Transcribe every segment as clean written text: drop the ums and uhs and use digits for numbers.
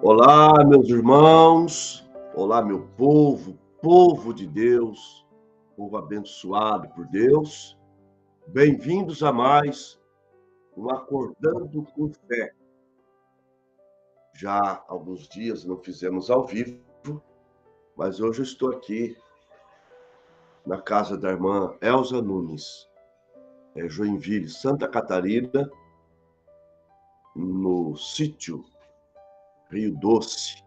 Olá, meus irmãos, olá, meu povo, povo de Deus, povo abençoado por Deus. Bem-vindos a mais um Acordando com Fé. Já há alguns dias não fizemos ao vivo, mas hoje eu estou aqui na casa da irmã Elza Nunes, Joinville, Santa Catarina, no sítio Rio Doce.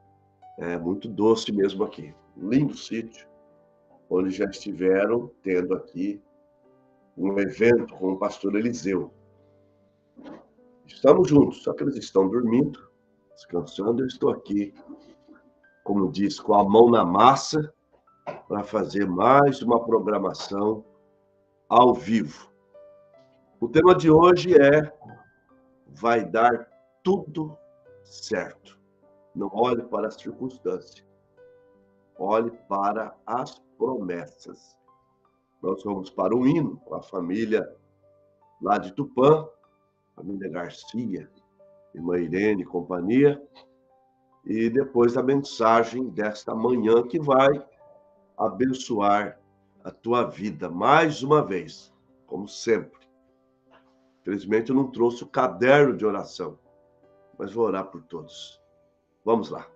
É muito doce mesmo aqui. Lindo sítio, onde já estiveram tendo aqui um evento com o pastor Eliseu. Estamos juntos, só que eles estão dormindo, descansando. Eu estou aqui, como diz, com a mão na massa, para fazer mais uma programação ao vivo. O tema de hoje é: vai dar tudo certo. Não olhe para as circunstâncias, olhe para as promessas. Nós vamos para um hino com a família lá de Tupã, família Garcia, irmã Irene e companhia, e depois a mensagem desta manhã que vai abençoar a tua vida mais uma vez, como sempre. Infelizmente eu não trouxe o caderno de oração, mas vou orar por todos. Vamos lá.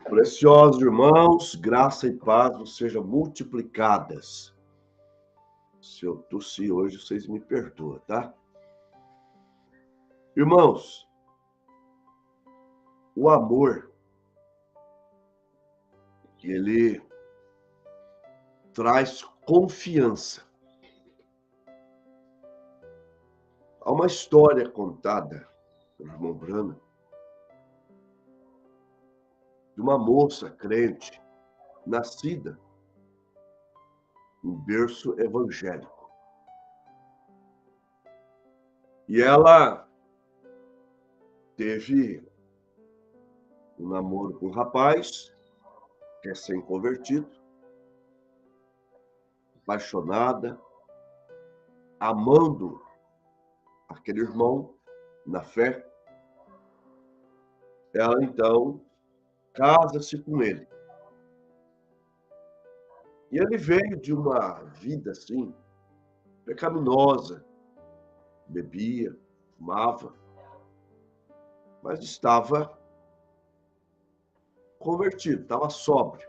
Preciosos irmãos, graça e paz vos sejam multiplicadas. Se eu tossi hoje, vocês me perdoam, tá? Irmãos, o amor, ele traz confiança. Há uma história contada pelo irmão Branham de uma moça crente, nascida em berço evangélico. E ela teve um namoro com um rapaz, recém-convertido, apaixonada, amando aquele irmão na fé. Ela, então, casa-se com ele. E ele veio de uma vida, assim, pecaminosa. Bebia, fumava, mas estava convertido, estava sóbrio.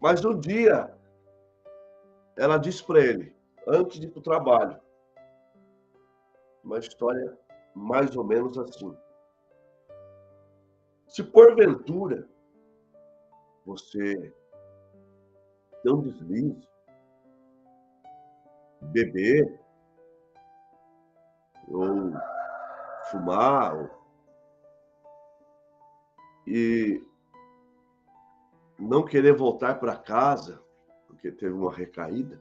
Mas um dia, ela disse para ele, antes de ir para o trabalho, uma história mais ou menos assim: se porventura você não deslize, beber, ou fumar, e não querer voltar para casa, porque teve uma recaída,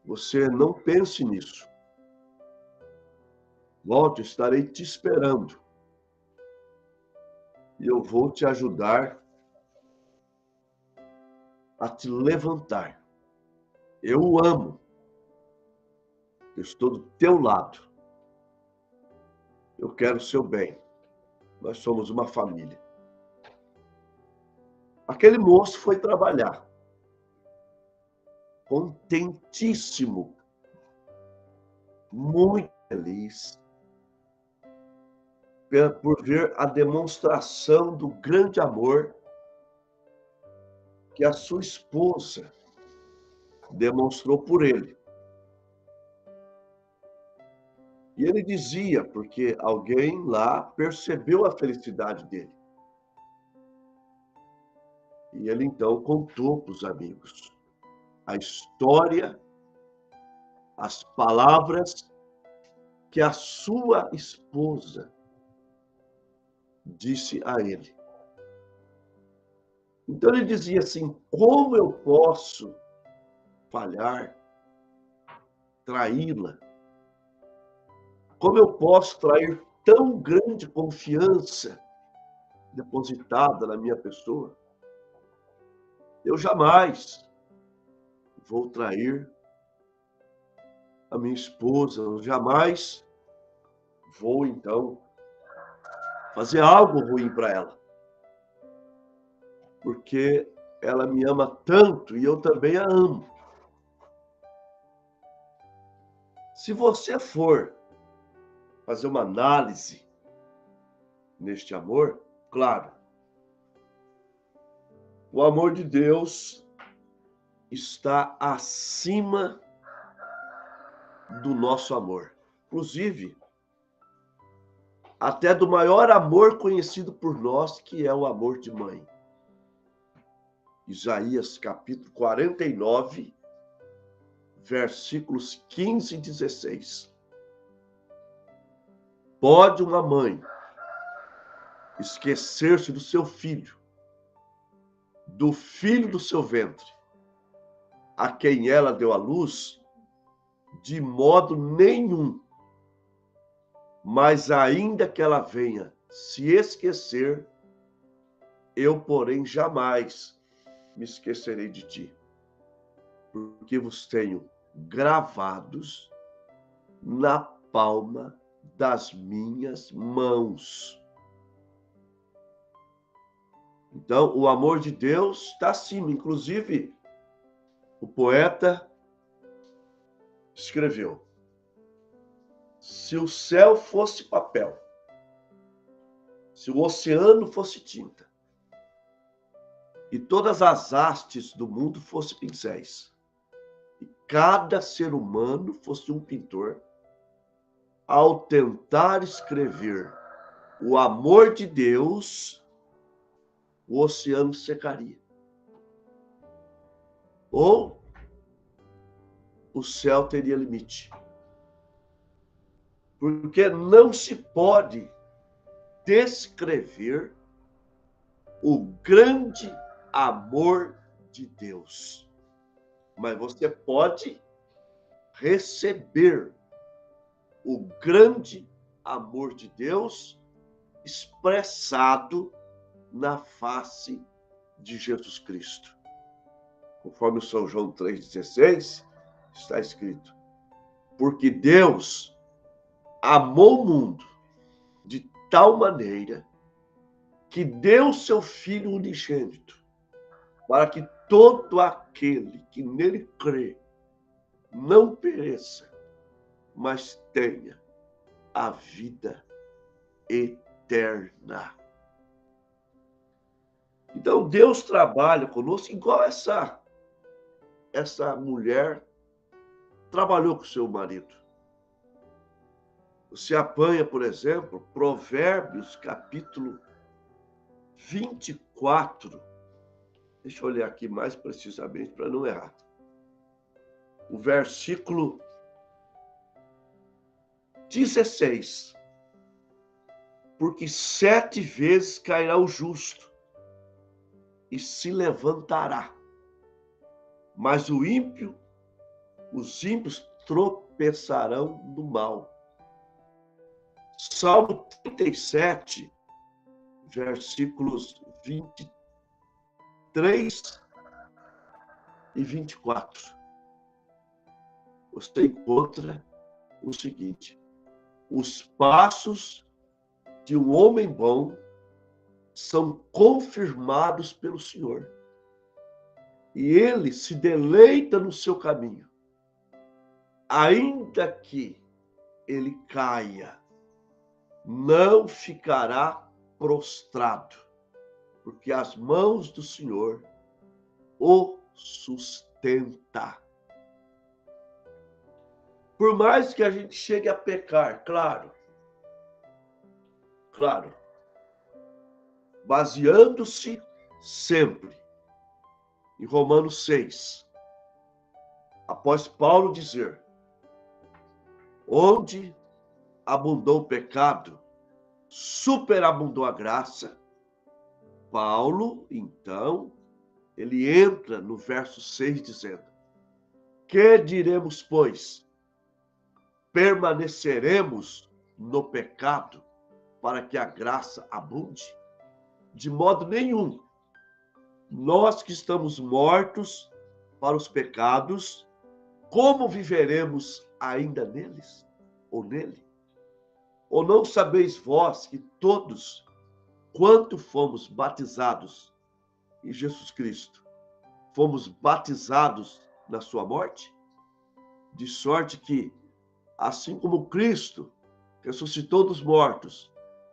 você não pense nisso. Volte, estarei te esperando. E eu vou te ajudar a te levantar. Eu o amo. Eu estou do teu lado. Eu quero o seu bem. Nós somos uma família. Aquele moço foi trabalhar, contentíssimo, muito feliz, por ver a demonstração do grande amor que a sua esposa demonstrou por ele. E ele dizia, porque alguém lá percebeu a felicidade dele. E ele então contou para os amigos a história, as palavras que a sua esposa disse a ele. Então ele dizia assim: como eu posso falhar, traí-la? Como eu posso trair tão grande confiança depositada na minha pessoa? Eu jamais vou trair a minha esposa, eu jamais vou, então, fazer algo ruim para ela. Porque ela me ama tanto e eu também a amo. Se você for fazer uma análise neste amor, claro, o amor de Deus está acima do nosso amor. Inclusive, até do maior amor conhecido por nós, que é o amor de mãe. Isaías capítulo 49, versículos 15 e 16. Pode uma mãe esquecer-se do seu filho, do filho do seu ventre, a quem ela deu à luz? De modo nenhum. Mas ainda que ela venha se esquecer, eu, porém, jamais me esquecerei de ti, porque vos tenho gravados na palma das minhas mãos. Então, o amor de Deus está acima. Inclusive, o poeta escreveu: se o céu fosse papel se o oceano fosse tinta e todas as hastes do mundo fossem pincéis, e cada ser humano fosse um pintor, ao tentar escrever o amor de Deus, o oceano secaria. Ou o céu teria limite. Porque não se pode descrever o grande amor de Deus. Mas você pode receber o grande amor de Deus expressado na face de Jesus Cristo. Conforme o São João 3,16, está escrito: porque Deus amou o mundo de tal maneira que deu seu Filho unigênito, para que todo aquele que nele crê não pereça, mas tenha a vida eterna. Então, Deus trabalha conosco igual essa mulher trabalhou com seu marido. Você apanha, por exemplo, Provérbios, capítulo 24. Deixa eu olhar aqui mais precisamente para não errar. O versículo 16. Porque 7 vezes cairá o justo e se levantará, mas os ímpios tropeçarão no mal. Salmo 37, versículos 23 e 24. Você encontra o seguinte: os passos de um homem bom são confirmados pelo Senhor, e ele se deleita no seu caminho. Ainda que ele caia, não ficará prostrado, porque as mãos do Senhor o sustenta. Por mais que a gente chegue a pecar, claro, baseando-se sempre em Romanos 6, após Paulo dizer: onde abundou o pecado, superabundou a graça. Paulo, então, ele entra no verso 6 dizendo: que diremos, pois? Permaneceremos no pecado para que a graça abunde? De modo nenhum. Nós que estamos mortos para os pecados, como viveremos ainda neles? Ou nele? Ou não sabeis vós que todos, quanto fomos batizados em Jesus Cristo, fomos batizados na sua morte? De sorte que, assim como Cristo ressuscitou dos mortos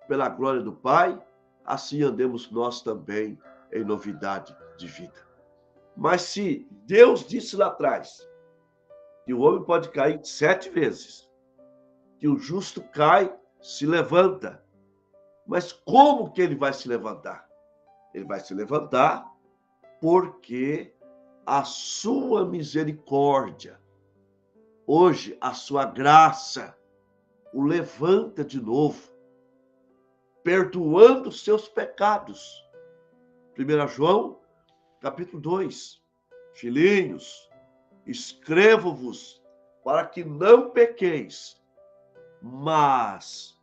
pela glória do Pai, assim andemos nós também em novidade de vida. Mas se Deus disse lá atrás que o homem pode cair 7 vezes, que o justo cai, se levanta, mas como que ele vai se levantar? Ele vai se levantar porque a sua misericórdia, hoje a sua graça, o levanta de novo, perdoando os seus pecados. 1 João, capítulo 2. Filhinhos, escrevo-vos para que não pequeis, mas...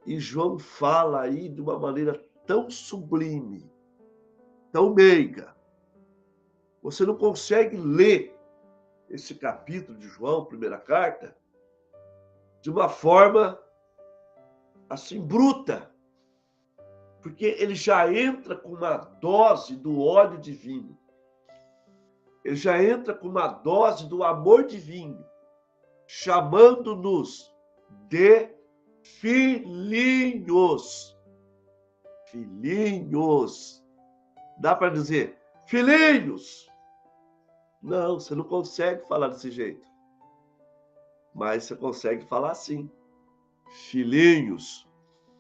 E João fala aí de uma maneira tão sublime, tão meiga. Você não consegue ler esse capítulo de João, primeira carta, de uma forma assim bruta, porque ele já entra com uma dose do óleo divino. Ele já entra com uma dose do amor divino, chamando-nos de filhinhos. filhinhos. Dá para dizer, filhinhos. Não, você não consegue falar desse jeito. Mas você consegue falar assim. Filhinhos,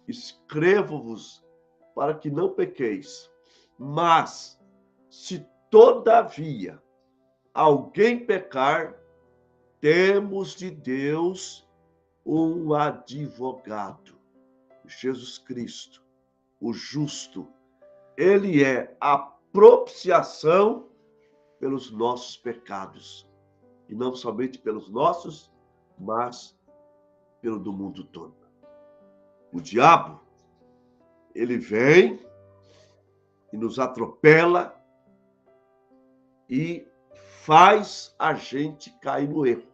escrevo-vos para que não pequeis. Mas, se todavia alguém pecar, temos de Deus um advogado, Jesus Cristo, o justo. Ele é a propiciação pelos nossos pecados. E não somente pelos nossos, mas pelo do mundo todo. O diabo, ele vem e nos atropela e faz a gente cair no erro.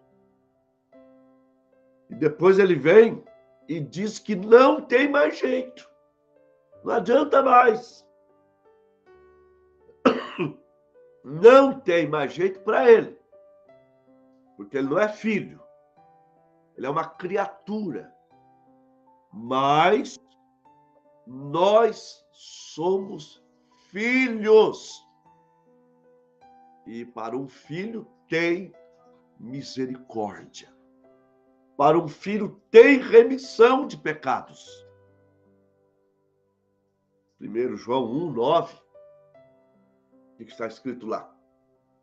E depois ele vem e diz que não tem mais jeito. Não adianta mais. Não tem mais jeito para ele. Porque ele não é filho. Ele é uma criatura. Mas nós somos filhos. E para um filho tem misericórdia. Para um filho tem remissão de pecados. 1 João 1:9. O que está escrito lá?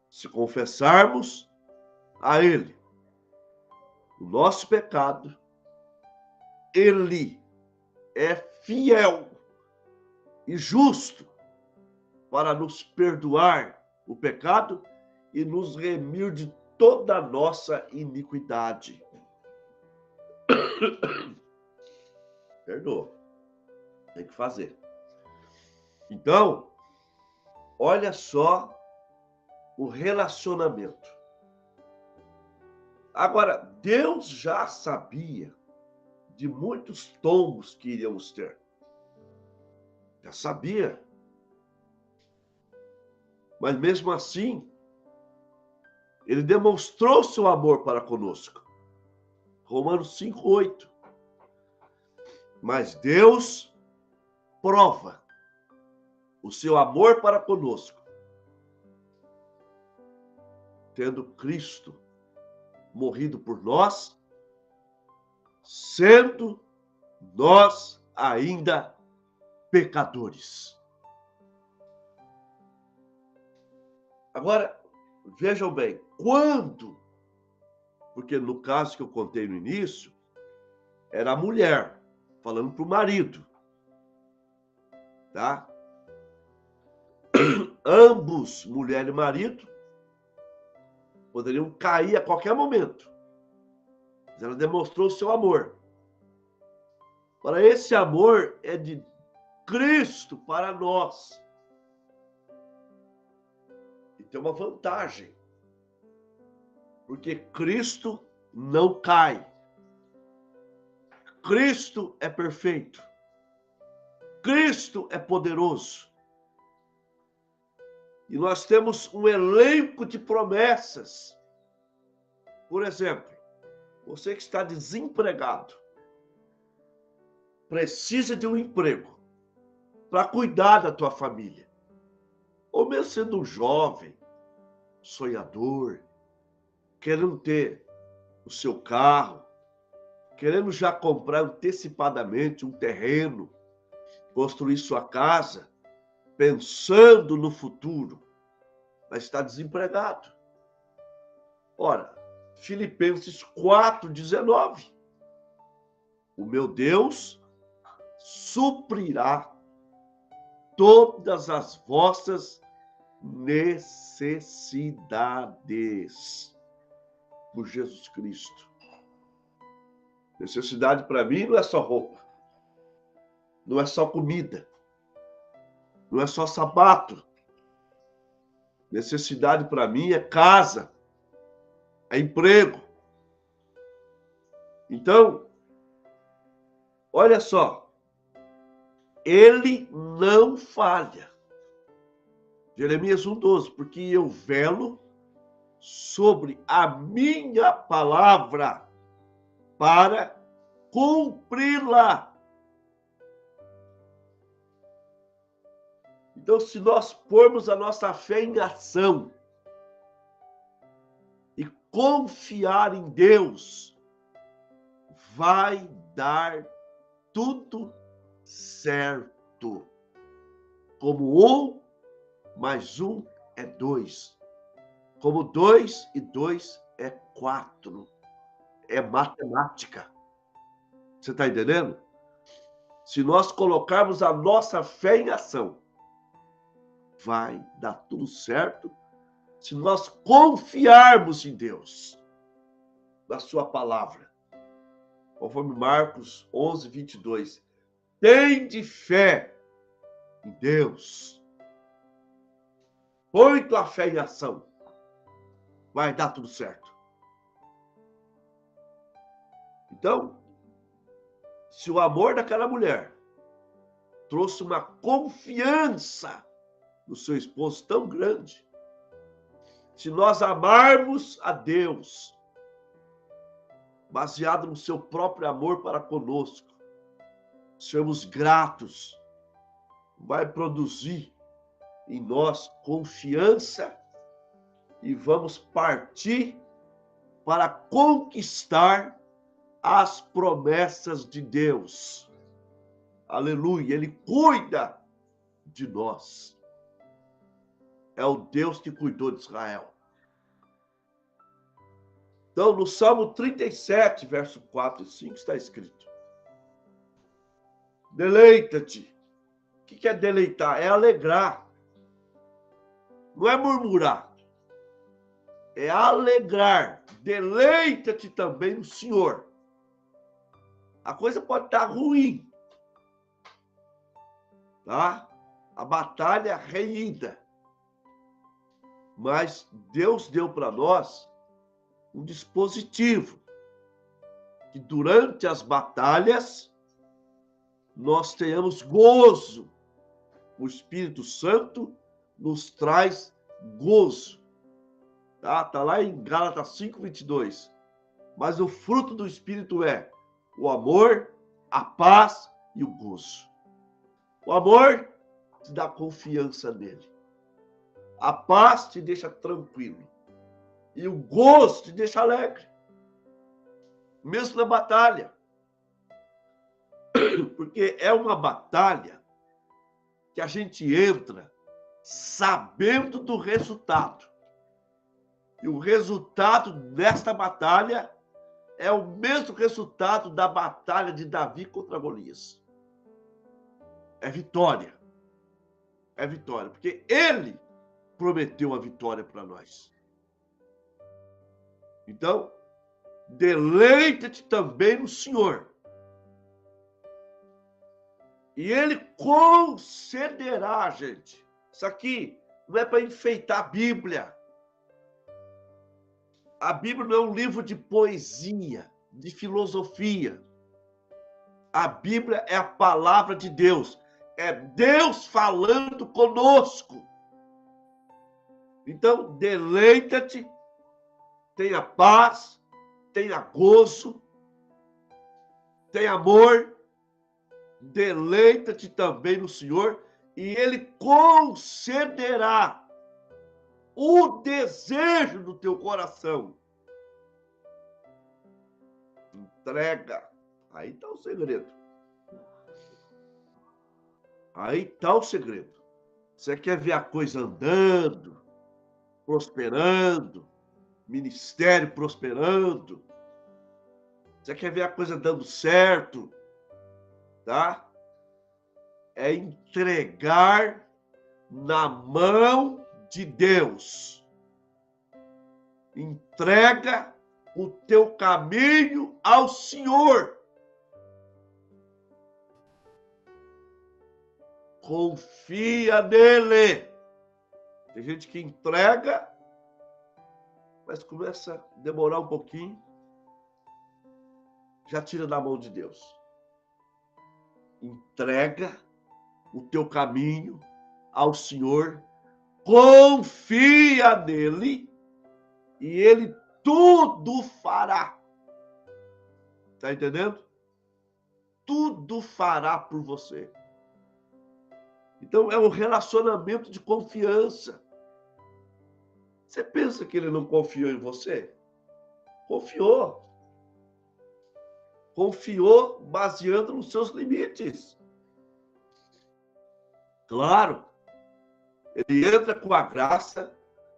Se confessarmos a Ele o nosso pecado, Ele é fiel e justo para nos perdoar o pecado e nos remir de toda a nossa iniquidade. Perdoa. Tem que fazer. Então, olha só o relacionamento. Agora, Deus já sabia de muitos tombos que iríamos ter. Já sabia. Mas mesmo assim, ele demonstrou seu amor para conosco. Romanos 5:8. Mas Deus prova o seu amor para conosco, tendo Cristo morrido por nós, sendo nós ainda pecadores. Agora, vejam bem, quando, porque no caso que eu contei no início, era a mulher falando para o marido, tá? Ambos, mulher e marido, poderiam cair a qualquer momento. Mas ela demonstrou o seu amor. Para esse amor é de Cristo para nós. E tem uma vantagem. Porque Cristo não cai. Cristo é perfeito. Cristo é poderoso. E nós temos um elenco de promessas. Por exemplo, você que está desempregado, precisa de um emprego para cuidar da tua família. Ou mesmo sendo um jovem, sonhador, querendo ter o seu carro, querendo já comprar antecipadamente um terreno, construir sua casa, pensando no futuro, mas está desempregado. Ora, Filipenses 4:19. O meu Deus suprirá todas as vossas necessidades por Jesus Cristo. Necessidade para mim não é só roupa, não é só comida, não é só sapato. Necessidade para mim é casa, é emprego. Então, olha só, ele não falha. Jeremias 1:12, porque eu velo sobre a minha palavra para cumpri-la. Então, se nós pormos a nossa fé em ação e confiar em Deus, vai dar tudo certo. Como 1 mais 1 é 2. Como 2 e 2 é 4. É matemática. Você está entendendo? Se nós colocarmos a nossa fé em ação, vai dar tudo certo se nós confiarmos em Deus, na sua palavra. Conforme Marcos 11, 22. Tende fé em Deus. Põe tua fé em ação. Vai dar tudo certo. Então, se o amor daquela mulher trouxe uma confiança no seu esposo tão grande, se nós amarmos a Deus, baseado no seu próprio amor para conosco, sermos gratos, vai produzir em nós confiança e vamos partir para conquistar as promessas de Deus. Aleluia, Ele cuida de nós. É o Deus que cuidou de Israel. Então, no Salmo 37, verso 4 e 5, está escrito: deleita-te. O que é deleitar? É alegrar. Não é murmurar. É alegrar. Deleita-te também no Senhor. A coisa pode estar ruim, tá? A batalha reída. Mas Deus deu para nós um dispositivo que durante as batalhas nós tenhamos gozo. O Espírito Santo nos traz gozo. Tá lá em Gálatas 5:22. Mas o fruto do Espírito é o amor, a paz e o gozo. O amor te dá confiança nele. A paz te deixa tranquilo. E o gozo te deixa alegre. Mesmo na batalha. Porque é uma batalha que a gente entra sabendo do resultado. E o resultado desta batalha é o mesmo resultado da batalha de Davi contra Golias. É vitória. É vitória. Porque ele prometeu a vitória para nós. Então, deleita-te também no Senhor. E ele concederá, gente. Isso aqui não é para enfeitar a Bíblia. A Bíblia não é um livro de poesia, de filosofia. A Bíblia é a palavra de Deus. É Deus falando conosco. Então, deleita-te, tenha paz, tenha gozo, tenha amor, deleita-te também no Senhor e Ele concederá o desejo do teu coração. Entrega. Aí está o segredo. Aí está o segredo. Você quer ver a coisa andando, prosperando, ministério prosperando. Você quer ver a coisa dando certo, tá? É entregar na mão de Deus. Entrega o teu caminho ao Senhor. Confia nele. Tem gente que entrega, mas começa a demorar um pouquinho, já tira da mão de Deus. Entrega o teu caminho ao Senhor, confia nele e ele tudo fará. Tá entendendo? Tudo fará por você. Então, é um relacionamento de confiança. Você pensa que ele não confiou em você? Confiou. Confiou baseando nos seus limites. Claro, ele entra com a graça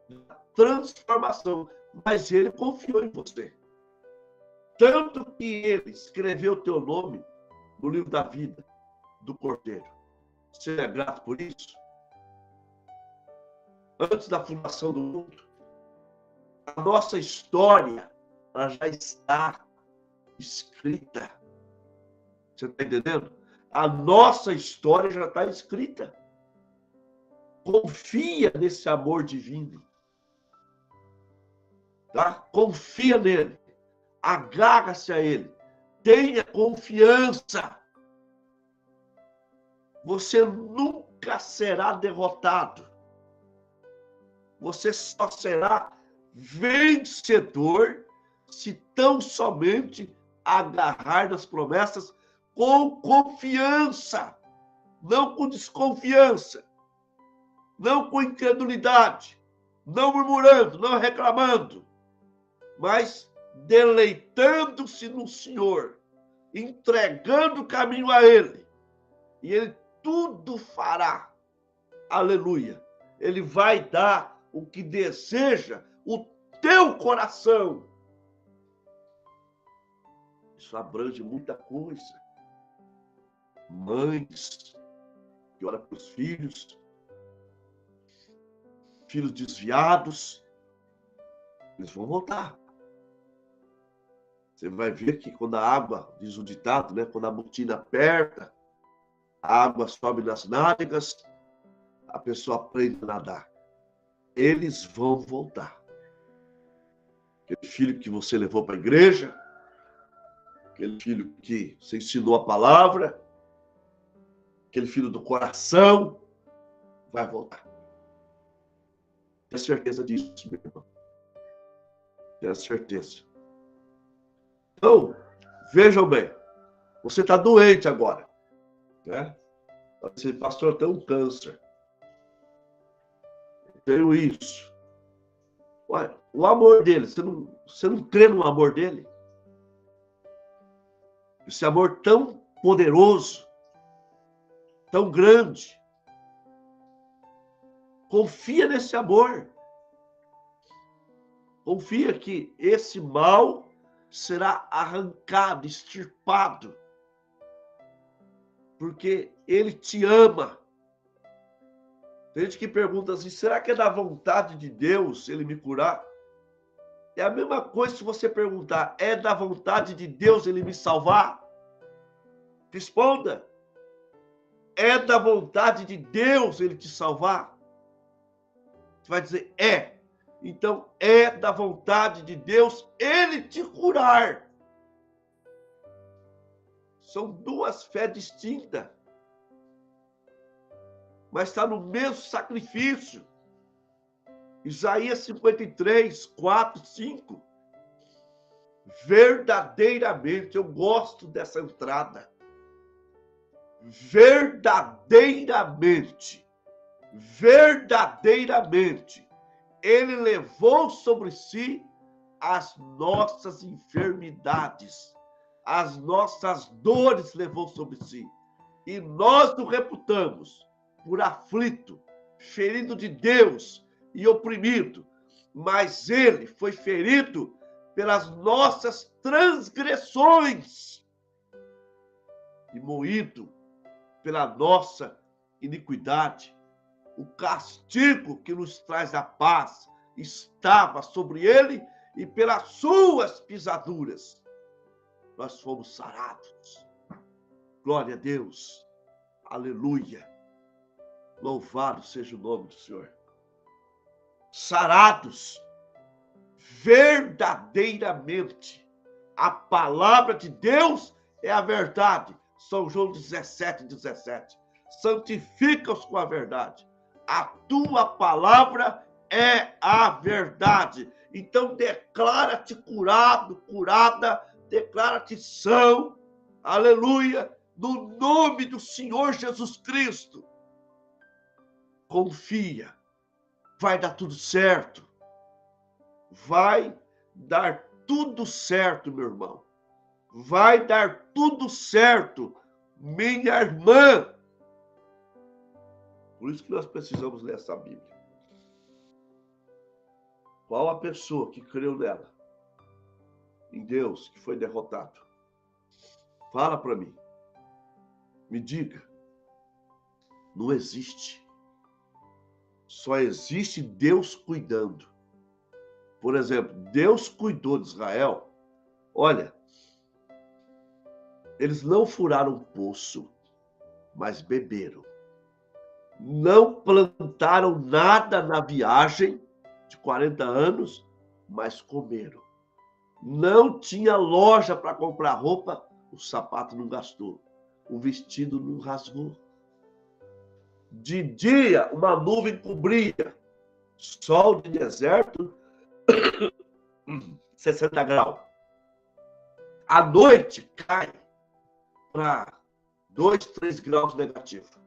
da transformação, mas ele confiou em você. Tanto que ele escreveu o teu nome no livro da vida do Cordeiro. Você é grato por isso? Antes da fundação do mundo, a nossa história ela já está escrita. Você está entendendo? A nossa história já está escrita. Confia nesse amor divino. Tá? Confia nele. Agarra-se a ele. Tenha confiança. Você nunca será derrotado. Você só será vencedor se tão somente agarrar nas promessas com confiança, não com desconfiança, não com incredulidade, não murmurando, não reclamando, mas deleitando-se no Senhor, entregando o caminho a Ele, e Ele tudo fará. Aleluia! Ele vai dar o que deseja o teu coração. Isso abrange muita coisa. Mães que oram para os filhos, filhos desviados, eles vão voltar. Você vai ver que quando a água, diz o ditado, né? Quando a botina aperta, a água sobe nas nádegas, a pessoa aprende a nadar. Eles vão voltar. Aquele filho que você levou para a igreja, aquele filho que você ensinou a palavra, aquele filho do coração, vai voltar. Tenha certeza disso, meu irmão. Tenha certeza. Então, vejam bem, você está doente agora, né? Você, pastor, tem um câncer. Eu tenho isso. Olha, o amor dele, você não crê no amor dele? Esse amor tão poderoso, tão grande. Confia nesse amor. Confia que esse mal será arrancado, extirpado. Porque ele te ama. Tem gente que pergunta assim, será que é da vontade de Deus ele me curar? É a mesma coisa se você perguntar, é da vontade de Deus ele me salvar? Responda. É da vontade de Deus ele te salvar? Você vai dizer, é. Então, é da vontade de Deus ele te curar. São duas fés distintas. Mas está no mesmo sacrifício. Isaías 53, 4, 5. Verdadeiramente, eu gosto dessa entrada. Verdadeiramente, ele levou sobre si as nossas enfermidades, as nossas dores levou sobre si. E nós o reputamos por aflito, ferido de Deus e oprimido. Mas ele foi ferido pelas nossas transgressões e moído pela nossa iniquidade. O castigo que nos traz a paz estava sobre ele e pelas suas pisaduras nós fomos sarados. Glória a Deus. Aleluia. Louvado seja o nome do Senhor. Sarados. Verdadeiramente. A palavra de Deus é a verdade. São João 17, 17. Santifica-os com a verdade. A tua palavra é a verdade. Então declara-te curado, curada, declara-te são, aleluia, no nome do Senhor Jesus Cristo. confia, vai dar tudo certo. Vai dar tudo certo, meu irmão. Vai dar tudo certo, minha irmã. Por isso que nós precisamos ler essa Bíblia. Qual a pessoa que creu nela? Em Deus, que foi derrotado? Fala para mim. Me diga. Não existe. Só existe Deus cuidando. Por exemplo, Deus cuidou de Israel. Olha, eles não furaram poço, mas beberam. Não plantaram nada na viagem de 40 anos, mas comeram. Não tinha loja para comprar roupa, o sapato não gastou, o vestido não rasgou. De dia, uma nuvem cobria, sol de deserto, 60 graus. À noite, cai para 2, 3 graus negativo.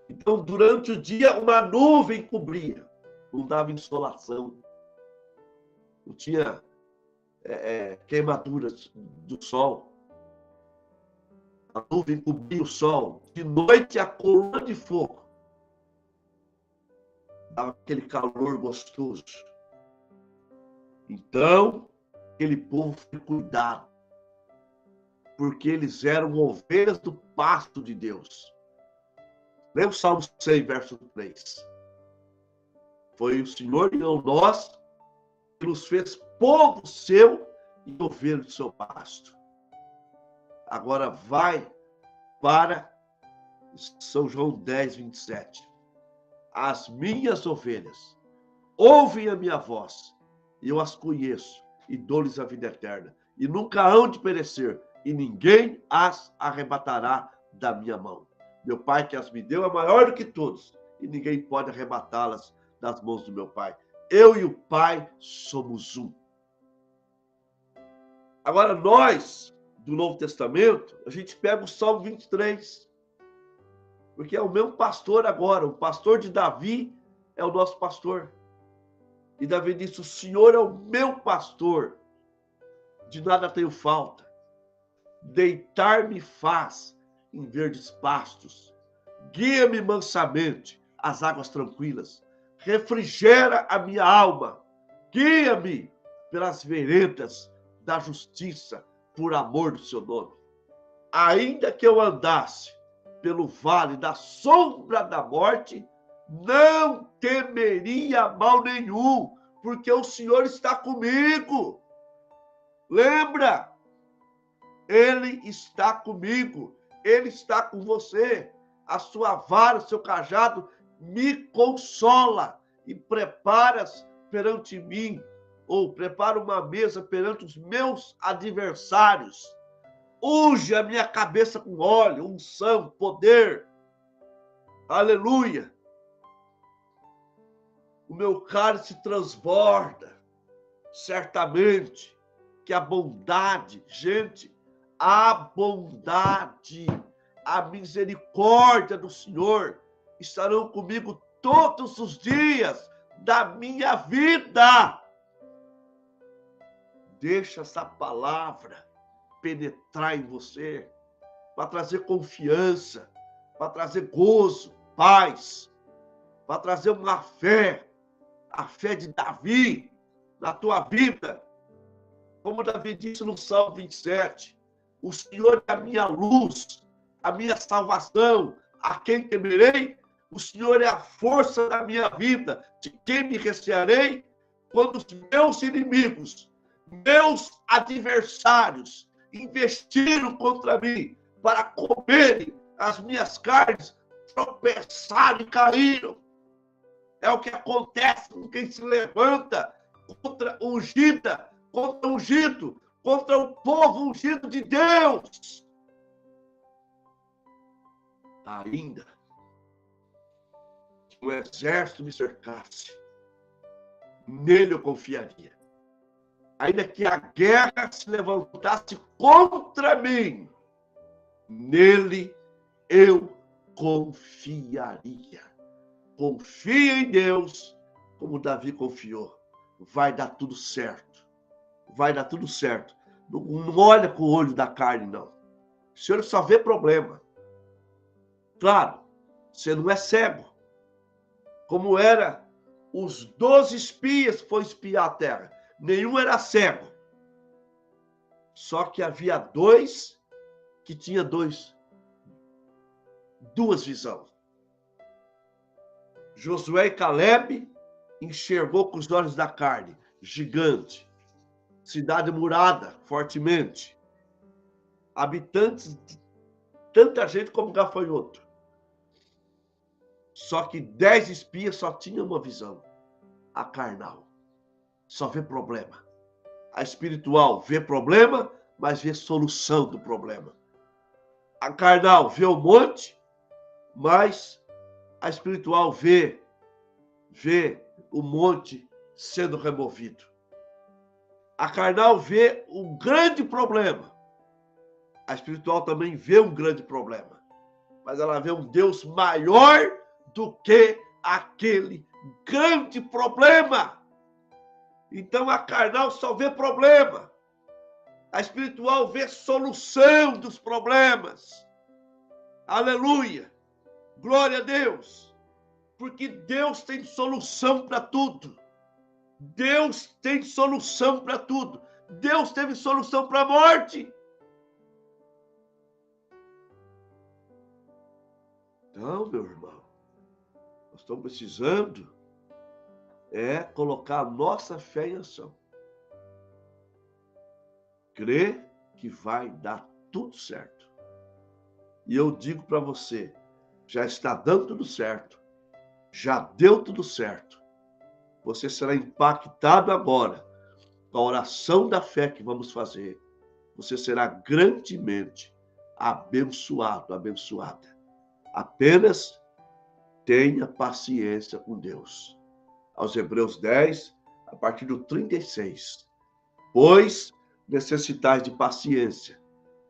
Então, durante o dia, uma nuvem cobria. Não dava insolação. Não tinha queimaduras do sol. A nuvem cobria o sol. De noite, a coluna de fogo. Dava aquele calor gostoso. Então, aquele povo foi cuidado. Porque eles eram ovelhas do pasto de Deus. Lê o Salmo 100, verso 3. Foi o Senhor e não nós que nos fez povo seu e ovelha do seu pasto. Agora vai para São João 10, 27. As minhas ovelhas ouvem a minha voz, e eu as conheço, e dou-lhes a vida eterna, e nunca hão de perecer, e ninguém as arrebatará da minha mão. Meu Pai que as me deu é maior do que todos, e ninguém pode arrebatá-las das mãos do meu Pai. Eu e o Pai somos um. Agora, nós, do Novo Testamento, a gente pega o Salmo 23, porque é o mesmo pastor agora, o pastor de Davi é o nosso pastor. E Davi disse, o Senhor é o meu pastor, de nada tenho falta. Deitar-me faz em verdes pastos, guia-me mansamente às águas tranquilas, refrigera a minha alma, guia-me pelas veredas da justiça, por amor do seu nome. Ainda que eu andasse pelo vale da sombra da morte, não temeria mal nenhum, porque o Senhor está comigo. Lembra? Ele está comigo, Ele está com você. A sua vara, o seu cajado me consola e preparas perante mim, ou prepara uma mesa perante os meus adversários. Unge a minha cabeça com óleo, unção, poder. Aleluia. O meu cálice transborda. Certamente que a bondade, gente, a bondade, a misericórdia do Senhor estarão comigo todos os dias da minha vida. Deixa essa palavra penetrar em você, para trazer confiança, para trazer gozo, paz, para trazer uma fé, a fé de Davi na tua vida. Como Davi disse no Salmo 27, o Senhor é a minha luz, a minha salvação, a quem temerei? O Senhor é a força da minha vida, de quem me recearei? Quando os meus inimigos, meus adversários, investiram contra mim para comerem as minhas carnes, tropeçaram e caíram. É o que acontece com quem se levanta contra o ungido, contra o povo ungido de Deus. Ainda que o exército me cercasse, nele eu confiaria. Ainda que a guerra se levantasse contra mim, nele eu confiaria. Confia em Deus, como Davi confiou. Vai dar tudo certo. Vai dar tudo certo. Não olha com o olho da carne, não. O Senhor só vê problema. Claro, você não é cego. Como era os 12 espias que foram espiar a terra. Nenhum era cego. Só que havia 2 que tinham duas visões. Josué e Caleb enxergou com os olhos da carne, gigante, cidade murada, fortemente, habitantes, tanta gente como gafanhoto. Só que 10 espias só tinham uma visão, a carnal. Só vê problema. A espiritual vê problema, mas vê solução do problema. A carnal vê o monte, mas a espiritual vê o monte sendo removido. A carnal vê um grande problema. A espiritual também vê um grande problema. Mas ela vê um Deus maior do que aquele grande problema. Então a carnal só vê problema. A espiritual vê solução dos problemas. Aleluia! Glória a Deus! Porque Deus tem solução para tudo. Deus tem solução para tudo. Deus teve solução para a morte. Então, meu irmão, nós estamos precisando colocar a nossa fé em ação. Crer que vai dar tudo certo. E eu digo para você, já está dando tudo certo. Já deu tudo certo. Você será impactado agora com a oração da fé que vamos fazer. Você será grandemente abençoado, abençoada. Apenas tenha paciência com Deus. Aos Hebreus 10, a partir do 36. Pois necessitais de paciência,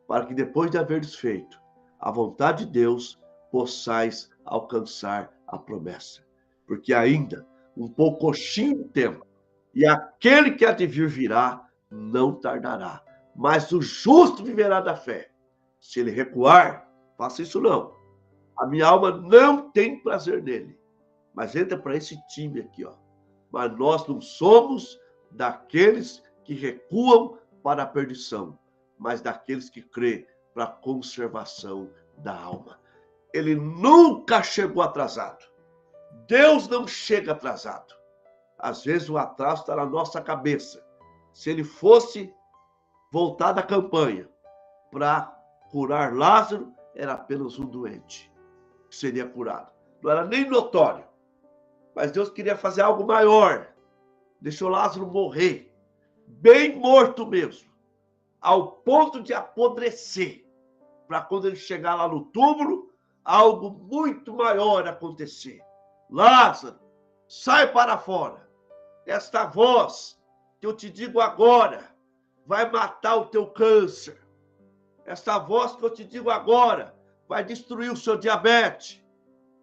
para que depois de haveres feito a vontade de Deus, possais alcançar a promessa. Porque ainda um pouquinho de tempo, e aquele que há de vir virá, não tardará. Mas o justo viverá da fé. Se ele recuar, faça isso não. A minha alma não tem prazer nele. Mas entra para esse time aqui, ó. Mas nós não somos daqueles que recuam para a perdição, mas daqueles que crê para a conservação da alma. Ele nunca chegou atrasado. Deus não chega atrasado. Às vezes o atraso está na nossa cabeça. Se ele fosse voltar da campanha para curar Lázaro, era apenas um doente que seria curado. Não era nem notório. Mas Deus queria fazer algo maior. Deixou Lázaro morrer. Bem morto mesmo. Ao ponto de apodrecer. Para quando ele chegar lá no túmulo, algo muito maior acontecer. Lázaro, sai para fora. Esta voz que eu te digo agora vai matar o teu câncer. Esta voz que eu te digo agora vai destruir o seu diabetes.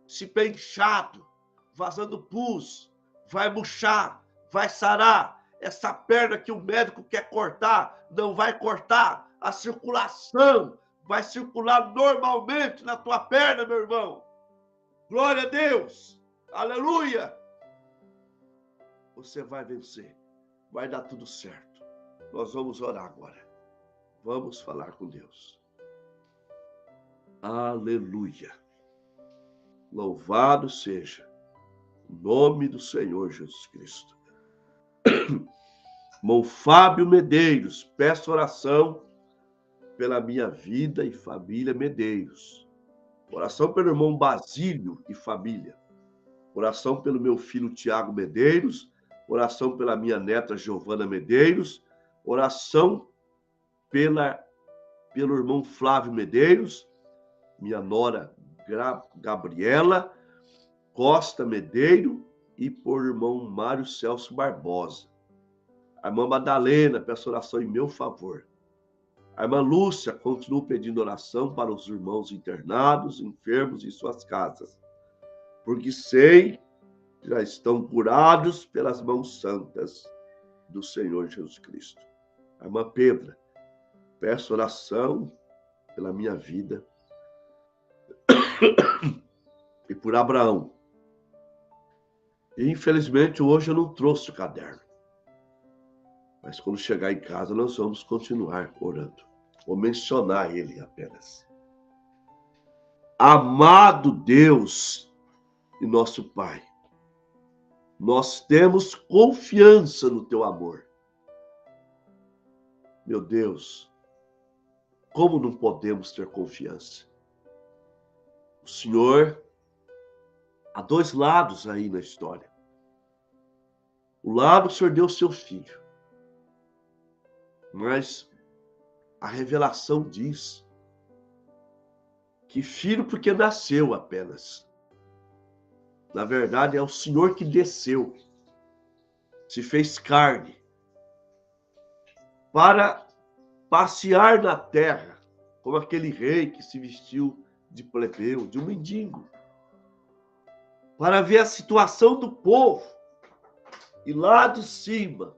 Se pé inchado, vazando pus, vai murchar, vai sarar. Essa perna que o médico quer cortar, não vai cortar. A circulação vai circular normalmente na tua perna, meu irmão. Glória a Deus. Aleluia. Você vai vencer. Vai dar tudo certo. Nós vamos orar agora. Vamos falar com Deus. Aleluia. Louvado seja o nome do Senhor Jesus Cristo. Irmão Fábio Medeiros, peço oração pela minha vida e família Medeiros. Oração pelo irmão Basílio e família. Oração pelo meu filho Tiago Medeiros. Oração pela minha neta Giovana Medeiros. Oração pelo irmão Flávio Medeiros. Minha nora Gabriela Costa Medeiro e por irmão Mário Celso Barbosa. A irmã Madalena, peço oração em meu favor. A irmã Lúcia, continuo pedindo oração para os irmãos internados, enfermos em suas casas. porque sei que já estão curados pelas mãos santas do Senhor Jesus Cristo. A irmã Pedra, peço oração pela minha vida e por Abraão. E, infelizmente, hoje eu não trouxe o caderno. Mas quando chegar em casa, nós vamos continuar orando. Vou mencionar ele apenas. Amado Deus e nosso Pai, nós temos confiança no teu amor. Meu Deus, como não podemos ter confiança? O Senhor, há dois lados aí na história. O lado que o Senhor deu seu filho. Mas a revelação diz que filho porque nasceu apenas. Na verdade, é o Senhor que desceu, se fez carne, para passear na terra, como aquele rei que se vestiu de plebeu, de um mendigo, para ver a situação do povo, e lá de cima,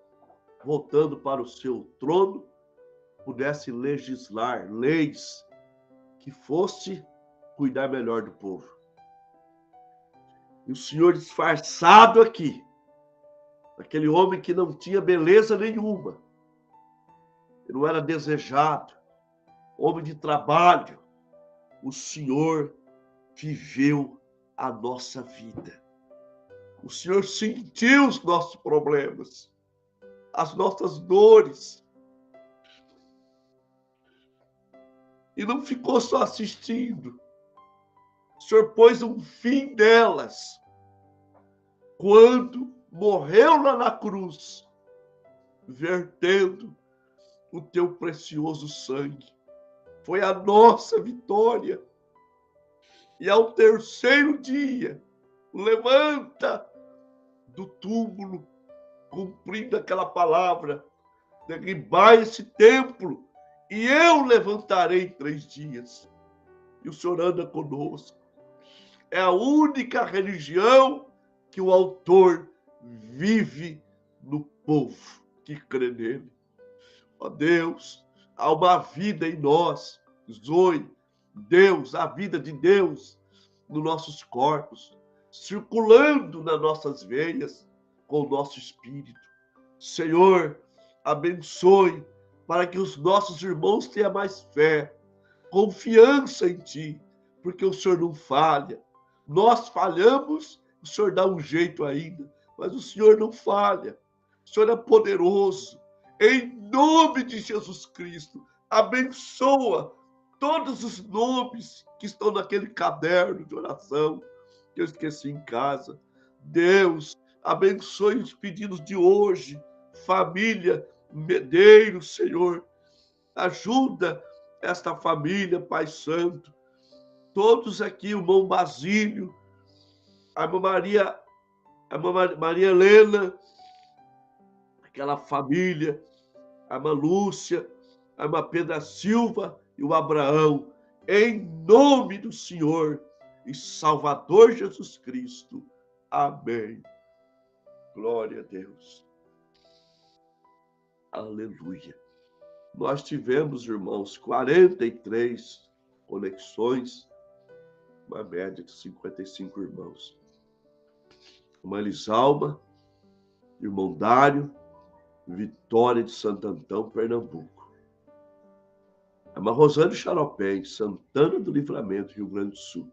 voltando para o seu trono, pudesse legislar leis que fosse cuidar melhor do povo. E o Senhor disfarçado aqui, aquele homem que não tinha beleza nenhuma, ele não era desejado, homem de trabalho, o Senhor viveu a nossa vida. O Senhor sentiu os nossos problemas, as nossas dores, e não ficou só assistindo. O Senhor pôs um fim nelas quando morreu lá na cruz, vertendo o teu precioso sangue. Foi a nossa vitória. E ao terceiro dia, levanta do túmulo, cumprindo aquela palavra, derribai esse templo, e eu levantarei em 3 dias. E o Senhor anda conosco. É a única religião que o autor vive no povo que crê nele. Ó Deus, há uma vida em nós, Zoe, Deus, a vida de Deus nos nossos corpos, circulando nas nossas veias com o nosso espírito. Senhor, abençoe para que os nossos irmãos tenham mais fé, confiança em Ti, porque o Senhor não falha. Nós falhamos, o Senhor dá um jeito ainda, mas o Senhor não falha. O Senhor é poderoso. Em nome de Jesus Cristo, abençoa todos os nomes que estão naquele caderno de oração que eu esqueci em casa. Deus, abençoe os pedidos de hoje. Família Medeiros, Senhor, ajuda esta família, Pai Santo. Todos aqui, o irmão Basílio, a irmã Maria Helena, aquela família, a irmã Lúcia, a irmã Pedra Silva e o Abraão, em nome do Senhor e Salvador Jesus Cristo. Amém. Glória a Deus. Aleluia. Nós tivemos, irmãos, 43 conexões, uma média de 55 irmãos. Irmã Elisalma, irmão Dário, Vitória de Santo Antão, Pernambuco. A irmã Rosane Xaropé, em Santana do Livramento, Rio Grande do Sul.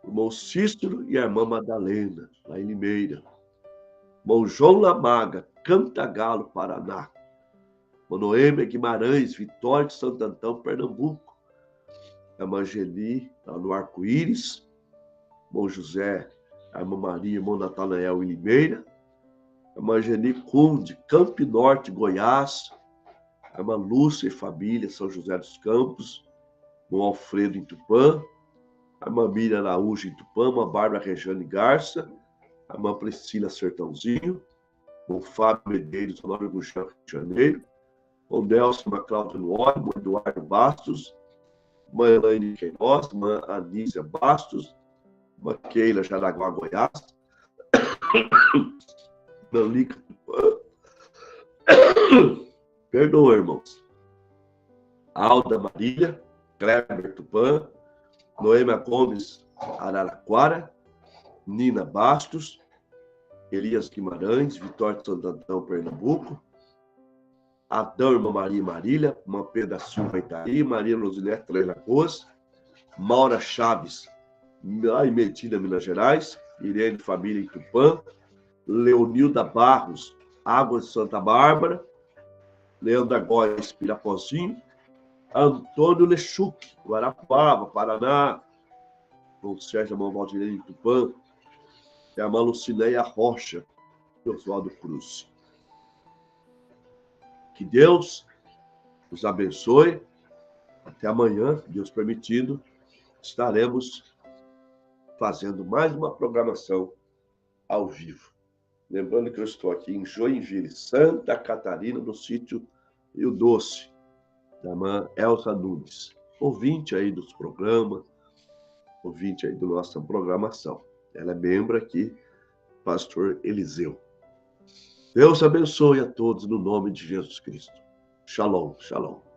O irmão Cícero e a irmã Madalena, lá em Limeira. Irmão João Lamaga, Cantagalo, Paraná. Irmã Noêmia Guimarães, Vitória de Santo Antão, Pernambuco. A irmã Angeli, lá no Arco-Íris. Irmão José, a irmã Maria, irmão Natanael, em Limeira. A irmã Angeli Cunde, Campo Norte, Goiás. A irmã Lúcia e família, São José dos Campos. Irmão Alfredo, em Tupã. A irmã Miriam Araújo, em Tupã. A irmã Bárbara Rejane Garça. A irmã Priscila Sertãozinho. O Fábio Medeiros, Nova Gugel, Rio de Janeiro. O Nelson, a Cláudia Nuori, o Eduardo Bastos. Irmã Elaine Queiroz, irmã Anísia Bastos. Maqueira, Jaraguá, Goiás. Nalica, perdoa, irmãos. Alda Marília, Kleber Tupã, Noêmia Gomes, Araraquara, Nina Bastos, Elias Guimarães, Vitória de Santo Antão, Pernambuco, Adama Maria Marília, Mampeda Silva, Itaí, Maria Rosinete, Três Lagoas, Maura Chaves, lá em Medina, Minas Gerais, Irene Família, em Tupã, Leonilda Barros, Águas de Santa Bárbara, Leandra Góes, Pirapozinho, Antônio Lechuc, Guarapuava, Paraná, com Sérgio Amão Valdirene, em Tupã, e a irmã Lucinéia Rocha, e Oswaldo Cruz. Que Deus nos abençoe. Até amanhã, Deus permitindo, estaremos fazendo mais uma programação ao vivo. Lembrando que eu estou aqui em Joinville, Santa Catarina, no sítio Rio Doce, da irmã Elza Nunes. Ouvinte aí dos programas, ouvinte aí da nossa programação. Ela é membro aqui, pastor Eliseu. Deus abençoe a todos no nome de Jesus Cristo. Shalom, shalom.